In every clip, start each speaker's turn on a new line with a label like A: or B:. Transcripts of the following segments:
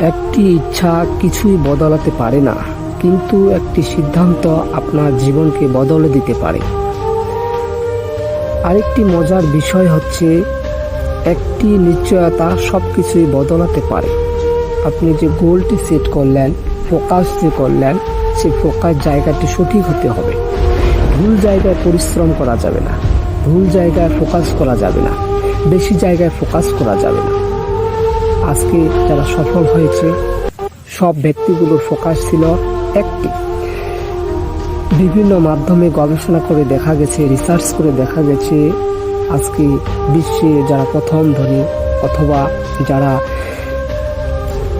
A: একটি ইচ্ছা কিছুই বদলাতে পারে না, কিন্তু একটি সিদ্ধান্ত আপনার জীবনকে বদলে দিতে পারে। আরেকটি মজার বিষয় হচ্ছে, একটি নিশ্চয়তা সবকিছুই বদলাতে পারে। আপনি যে গোলটি সেট করলেন, ফোকাস যে করলেন, সেই ফোকাস জায়গাটি সঠিক হতে হবে। ভুল জায়গায় পরিশ্রম করা যাবে না, ভুল জায়গায় ফোকাস করা যাবে না, বেশি জায়গায় ফোকাস করা যাবে না। আজকে যারা সফল হয়েছে, সব ব্যক্তিগুলোর ফোকাস ছিল একটি। বিভিন্ন মাধ্যমে গবেষণা করে দেখা গেছে, রিসার্চ করে দেখা গেছে, আজকে বিশ্বে যারা প্রথম ধনী অথবা যারা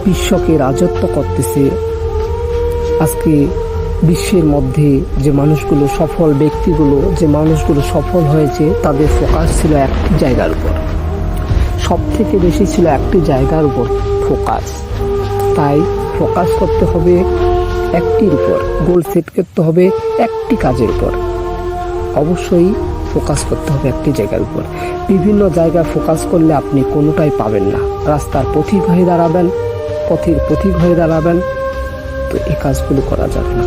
A: বিশ্বকে রাজত্ব করতেছে, আজকে বিশ্বের মধ্যে যে মানুষগুলো সফল ব্যক্তিগুলো, যে মানুষগুলো সফল হয়েছে, তাদের ফোকাস ছিল একটি জায়গার উপর। সব থেকে বেশি ছিল একটি জায়গার উপর ফোকাস। তাই ফোকাস করতে হবে একটির উপর, গোল সেট করতে হবে একটি কাজের উপর। অবশ্যই ফোকাস করতে হবে একটি জায়গার উপর। বিভিন্ন জায়গায় ফোকাস করলে আপনি কোনোটাই পাবেন না, রাস্তার পথিক হয়ে দাঁড়াবেন, পথের পথিক হয়ে দাঁড়াবেন। তো এই কাজগুলো করা যাবে না।